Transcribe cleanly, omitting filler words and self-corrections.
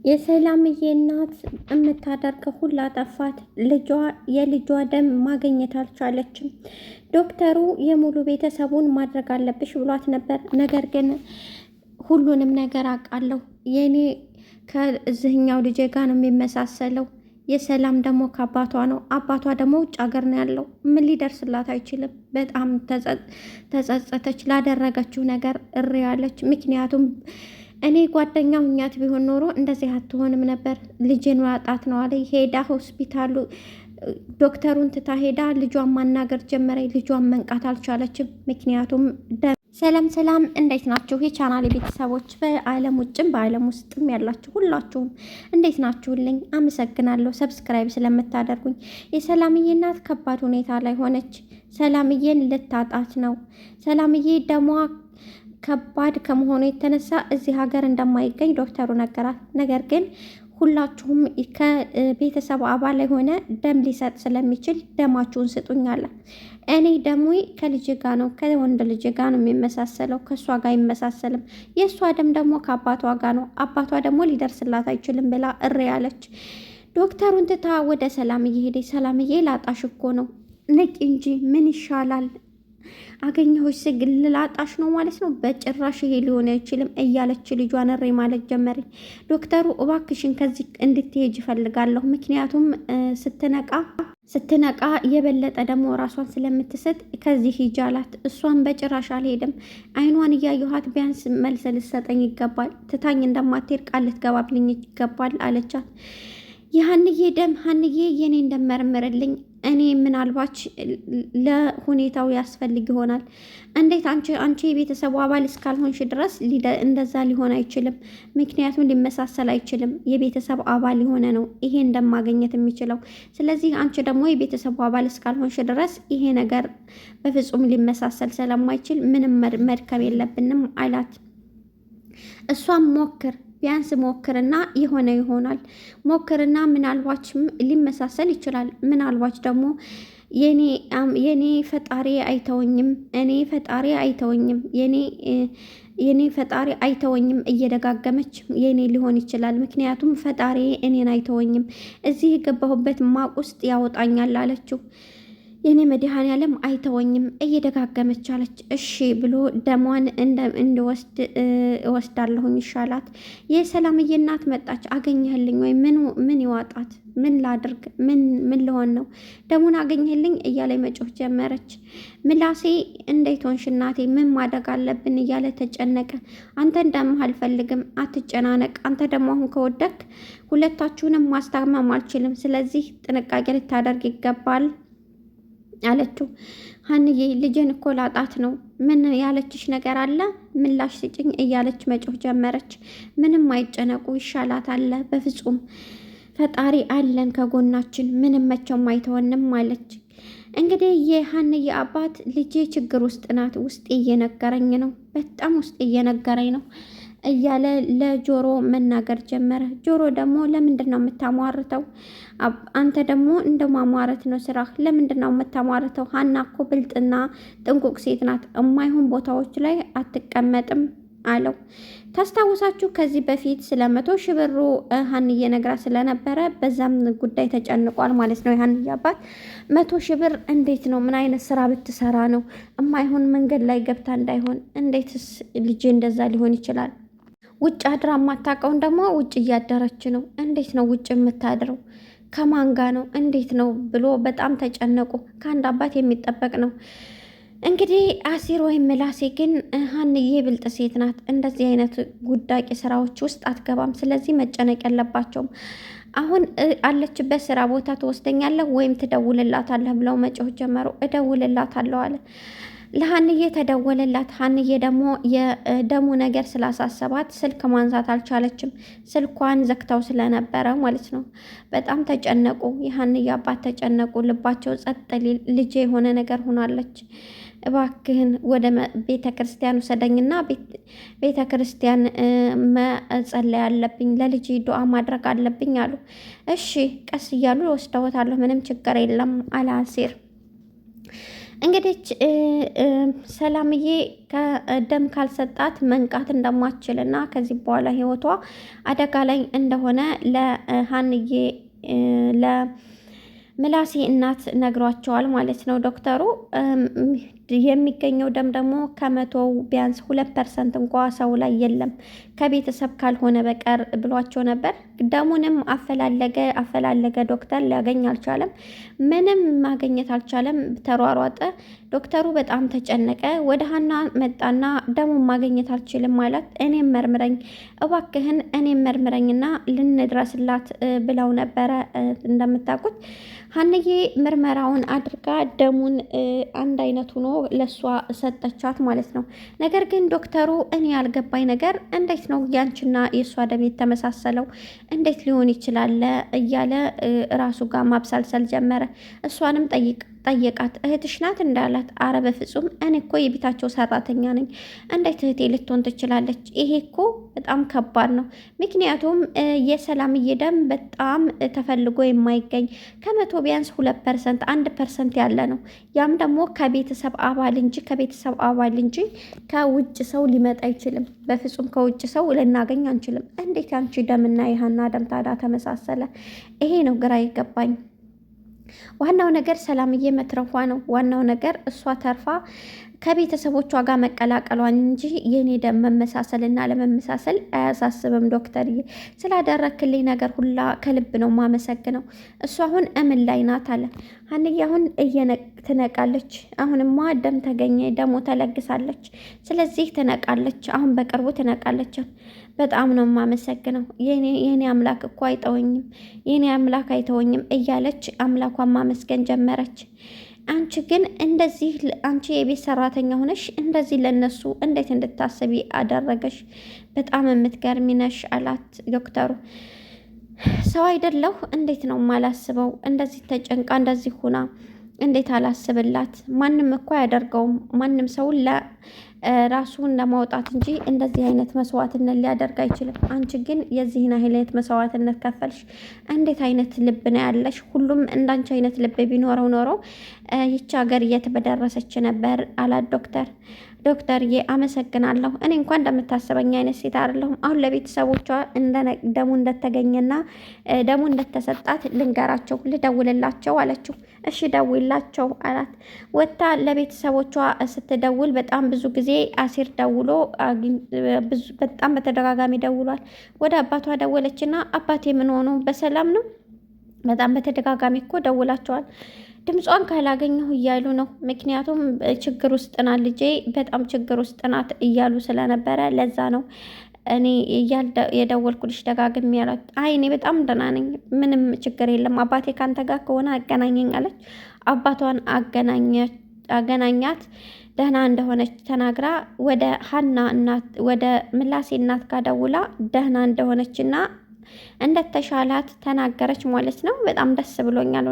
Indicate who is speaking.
Speaker 1: የሰላምዬ እናት የምታደርገው ሁላ ጠፋት። የልጇ ደም ማግኘት አልቻለችም። ዶክተሩ የሙሉ ቤተሰቡን ማድረግ አለብሽ ብሏት ነበር። ነገር ግን ሁሉንም ነገር አውቃለሁ፣ የኔ ከዚህኛው ልጄ ጋር ነው የሚመሳሰለው። የሰላም ደግሞ ከአባቷ ነው፣ አባቷ ደግሞ ውጭ ሀገር ነው ያለው። ምን ሊደርስላት አይችልም። በጣም ተጸጸተች። ላደረገችው ነገር እሪ ያለች። ምክንያቱም እኔ ጓደኛ ሁኛት ቢሆን ኖሮ እንደዚህ አትሆንም ነበር። ልጄን ማጣት ነው አለ። ሄዳ ሆስፒታሉ ዶክተሩን ትታ ሄዳ ልጇን ማናገር ጀመረች። ልጇን መንቃት አልቻለችም። ምክንያቱም ሰላም ሰላም፣ እንዴት ናችሁ የቻናሌ ቤተሰቦች? በዓለም ውጭም በዓለም ውስጥም ያላችሁ ሁላችሁም እንዴት ናችሁልኝ? አመሰግናለሁ ሰብስክራይብ ስለምታደርጉኝ። የሰላምዬ እናት ከባድ ሁኔታ ላይ ሆነች። ሰላምዬን ልታጣት ነው። ሰላምዬ ደሟ ከባድ ከመሆኑ የተነሳ እዚህ ሀገር እንደማይገኝ ዶክተሩ ነገራት። ነገር ግን ሁላችሁም ከቤተሰብ አባል የሆነ ደም ሊሰጥ ስለሚችል ደማችሁን ስጡኛለ። እኔ ደሙ ከልጅ ጋ ነው፣ ከወንድ ልጅ ጋ ነው የሚመሳሰለው፣ ከእሷ ጋር አይመሳሰልም። የእሷ ደም ደግሞ ከአባቷ ጋር ነው፣ አባቷ ደግሞ ሊደርስላት አይችልም ብላ እሪ ያለች። ዶክተሩን ትታ ወደ ሰላምዬ ሄደች። ሰላምዬ ላጣሽ እኮ ነው፣ ንቂ እንጂ ምን ይሻላል? አገኘሁሽ ስግል ላጣሽ ነው ማለት ነው? በጭራሽ ይሄ ሊሆን አይችልም እያለች ልጇን እሪ ማለት ጀመረች። ዶክተሩ እባክሽን ከዚህ እንድትሄጅ እፈልጋለሁ፣ ምክንያቱም ስትነቃ የበለጠ ደግሞ ራሷን ስለምትሰጥ ከዚህ ሂጅ አላት። እሷን በጭራሽ አልሄድም፣ አይኗን እያየኋት ቢያንስ መልስ ልትሰጠኝ ይገባል፣ ትታኝ እንደማትሄድ ቃል ልትገባብልኝ ይገባል አለቻት። የሀንዬ ደም ሀንዬ የኔ እንደመርምርልኝ እኔ ምናልባች ለሁኔታው ያስፈልግ ይሆናል። እንዴት አንቺ የቤተሰቡ አባል እስካልሆንሽ ድረስ እንደዛ ሊሆን አይችልም። ምክንያቱም ሊመሳሰል አይችልም። የቤተሰብ አባል የሆነ ነው ይሄ እንደማገኘት የሚችለው። ስለዚህ አንቺ ደግሞ የቤተሰቡ አባል እስካልሆንሽ ድረስ ይሄ ነገር በፍጹም ሊመሳሰል ስለማይችል ምንም መድከም የለብንም አላት። እሷም ሞክር ቢያንስ ሞክርና የሆነ ይሆናል። ሞክርና ምናልባችም ሊመሳሰል ይችላል። ምናልባች ደግሞ የኔ ፈጣሪ አይተወኝም፣ የኔ ፈጣሪ አይተወኝም እየደጋገመች የኔ ሊሆን ይችላል። ምክንያቱም ፈጣሪ እኔን አይተወኝም፣ እዚህ የገባሁበት ማቅ ውስጥ ያወጣኛል አለችው። የኔ መድኃኔዓለም አይተወኝም እየደጋገመች አለች። እሺ ብሎ ደሟን እንድወስድ እወስዳለሁኝ ይሻላት። የሰላምዬ እናት መጣች። አገኘህልኝ ወይ? ምን ይዋጣት? ምን ላድርግ? ምን ልሆን ነው? ደሙን አገኘህልኝ እያለ መጮህ ጀመረች። ምላሴ እንዴት ሆንሽ እናቴ? ምን ማድረግ አለብን እያለ ተጨነቀ። አንተ እንደምህ አልፈልግም፣ አትጨናነቅ። አንተ ደግሞ አሁን ከወደክ ሁለታችሁንም ማስታመም አልችልም። ስለዚህ ጥንቃቄ ልታደርግ ይገባል አለችው። ሀንዬ ልጄን እኮ ላጣት ነው። ምን ያለችሽ ነገር አለ? ምላሽ ስጭኝ እያለች መጮህ ጀመረች። ምንም አይጨነቁ ይሻላታል። በፍጹም ፈጣሪ አለን ከጎናችን፣ ምንም መቼም አይተወንም አለች። እንግዲህ የሀንዬ አባት ልጄ ችግር ውስጥ ናት፣ ውስጤ እየነገረኝ ነው፣ በጣም ውስጤ እየነገረኝ ነው እያለ ለጆሮ መናገር ጀመረ። ጆሮ ደግሞ ለምንድን ነው የምታሟርተው? አንተ ደግሞ እንደ ማሟረት ነው ስራህ። ለምንድን ነው የምታሟርተው? ሀና እኮ ብልጥና ጥንቁቅ ሴት ናት፣ የማይሆን ቦታዎች ላይ አትቀመጥም አለው። ታስታውሳችሁ ከዚህ በፊት ስለ 100,000 ብሩ ሀንዬ ነግራ ስለነበረ በዛም ጉዳይ ተጨንቋል ማለት ነው። የሀንዬ አባት 100,000 ብር እንዴት ነው? ምን አይነት ስራ ብትሰራ ነው? የማይሆን መንገድ ላይ ገብታ እንዳይሆን። እንዴትስ ልጄ እንደዛ ሊሆን ይችላል? ውጭ አድራ የማታውቀውን ደግሞ ውጭ እያደረች ነው። እንዴት ነው ውጭ የምታድረው? ከማን ጋ ነው? እንዴት ነው ብሎ በጣም ተጨነቁ። ከአንድ አባት የሚጠበቅ ነው። እንግዲህ አሲር ወይም ምላሴ ግን ሀንዬ ብልጥ ሴት ናት፣ እንደዚህ አይነት ጉዳቂ ስራዎች ውስጥ አትገባም። ስለዚህ መጨነቅ የለባቸውም። አሁን አለችበት ስራ ቦታ ትወስደኛለህ ወይም ትደውልላታለህ ብለው መጮህ ጀመሩ። እደውልላታለሁ አለ። ለሀንዬ ተደወለላት። ሀንዬ ደግሞ የደሙ ነገር ስላሳሰባት ስልክ ማንሳት አልቻለችም። ስልኳን ዘግተው ስለነበረ ማለት ነው። በጣም ተጨነቁ። የሀንዬ አባት ተጨነቁ። ልባቸው ጸጥ ሊል ልጄ የሆነ ነገር ሆናለች፣ እባክህን ወደ ቤተ ክርስቲያን ውሰደኝና ቤተ ክርስቲያን መጸለይ አለብኝ፣ ለልጅ ዱዓ ማድረግ አለብኝ አሉ። እሺ ቀስ እያሉ ወስደውታለሁ፣ ምንም ችግር የለም አለ አሲር። እንግዲህ ሰላምዬ ከደም ካልሰጣት መንቃት እንደማትችልና ከዚህ በኋላ ህይወቷ አደጋ ላይ እንደሆነ ለሀንዬ ለምላሴ እናት ነግሯቸዋል ማለት ነው ዶክተሩ። የሚገኘው ደም ደግሞ ከመቶው ቢያንስ 2% እንኳ ሰው ላይ የለም ከቤተሰብ ካልሆነ በቀር ብሏቸው ነበር። ደሙንም አፈላለገ ዶክተር ሊያገኝ አልቻለም። ምንም ማግኘት አልቻለም። ተሯሯጠ። ዶክተሩ በጣም ተጨነቀ። ወደ ሀና መጣና ደሙን ማግኘት አልችልም ማለት እኔም መርምረኝ እባክህን እኔም መርምረኝና ልንድረስላት ብለው ነበረ። እንደምታውቁት ሀንዬ ምርመራውን አድርጋ ደሙን አንድ አይነት ሆኖ ለሷ ሰጠቻት ማለት ነው። ነገር ግን ዶክተሩ እኔ ያልገባኝ ነገር እንዴት ነው ያንቺና የእሷ ደም የተመሳሰለው እንዴት ሊሆን ይችላል እያለ ራሱ ጋር ማብሰልሰል ጀመረ። እሷንም ጠየቃት። እህትሽ ናት እንዳላት፣ አረ በፍጹም እኔ እኮ የቤታቸው ሰራተኛ ነኝ፣ እንዴት እህቴ ልትሆን ትችላለች? ይሄ እኮ በጣም ከባድ ነው። ምክንያቱም የሰላምዬ ደም በጣም ተፈልጎ የማይገኝ ከመቶ ቢያንስ 2% 1% ያለ ነው። ያም ደግሞ ከቤተሰብ አባል እንጂ ከውጭ ሰው ሊመጣ አይችልም። በፍጹም ከውጭ ሰው ልናገኝ አንችልም። እንዴት ያንቺ ደምና የሀና ደም ታዲያ ተመሳሰለ? ይሄ ነው ግራ ይገባኝ። ዋናው ነገር ሰላምዬ መትረፏ ነው። ዋናው ነገር እሷ ተርፋ ከቤተሰቦቿ ጋር መቀላቀሏን እንጂ የኔ ደም መመሳሰልና ለመመሳሰል አያሳስብም። ዶክተርዬ ስላደረክልኝ ነገር ሁላ ከልብ ነው ማመሰግነው። እሷ አሁን እምን ላይ ናት አለ ሀንዬ። አሁን ትነቃለች። አሁንማ ደም ተገኘ፣ ደሞ ተለግሳለች። ስለዚህ ትነቃለች። አሁን በቅርቡ ትነቃለች። በጣም ነው የማመሰግነው። የኔ አምላክ እኮ አይተወኝም፣ የኔ አምላክ አይተወኝም እያለች አምላኳን ማመስገን ጀመረች። አንቺ ግን እንደዚህ አንቺ የቤት ሰራተኛ ሆነሽ እንደዚህ ለነሱ እንዴት እንድታስቢ አደረገሽ? በጣም የምትገርሚ ነሽ አላት ዶክተሩ። ሰው አይደለሁ እንዴት ነው የማላስበው? እንደዚህ ተጨንቃ እንደዚህ ሁና እንዴት አላስብላት? ማንም እኮ አያደርገውም። ማንም ሰውን ራሱን ለማውጣት እንጂ እንደዚህ አይነት መስዋዕትነት ሊያደርግ አይችልም። አንቺ ግን የዚህን አይነት መስዋዕትነት ከፈልሽ። እንዴት አይነት ልብ ነው ያለሽ? ሁሉም እንዳንቺ አይነት ልብ ቢኖረው ኖሮ ይቺ ሀገር የት በደረሰች ነበር አላት ዶክተር። ዶክተርዬ አመሰግናለሁ። እኔ እንኳን እንደምታስበኝ አይነት ሴት አይደለሁም። አሁን ለቤተሰቦቿ ደሙ እንደተገኘና ደሙ እንደተሰጣት ልንገራቸው፣ ልደውልላቸው አለችው። እሺ ደውላቸው አላት። ወጥታ ለቤተሰቦቿ ስትደውል በጣም ብዙ ጊዜ አሲር ደውሎ በጣም በተደጋጋሚ ደውሏል። ወደ አባቷ ደወለችና አባቴ ምን ሆኑ በሰላም ነው? በጣም በተደጋጋሚ እኮ ደውላቸዋል። ድምጿን ካላገኘሁ እያሉ ነው። ምክንያቱም ችግር ውስጥ ናት ልጄ፣ በጣም ችግር ውስጥ ናት እያሉ ስለነበረ ለዛ ነው እኔ የደወልኩልሽ ደጋግሜ ያላት። አይ እኔ በጣም ደህና ነኝ፣ ምንም ችግር የለም፣ አባቴ ካንተ ጋር ከሆነ አገናኘኝ አለች። አባቷን አገናኛት። ደህና እንደሆነች ተናግራ ወደ ሀና እናት ወደ ምላሴ እናት ጋር ደውላ ደህና እንደሆነችና እንደተሻላት ተናገረች ማለት ነው። በጣም ደስ ብሎኛል።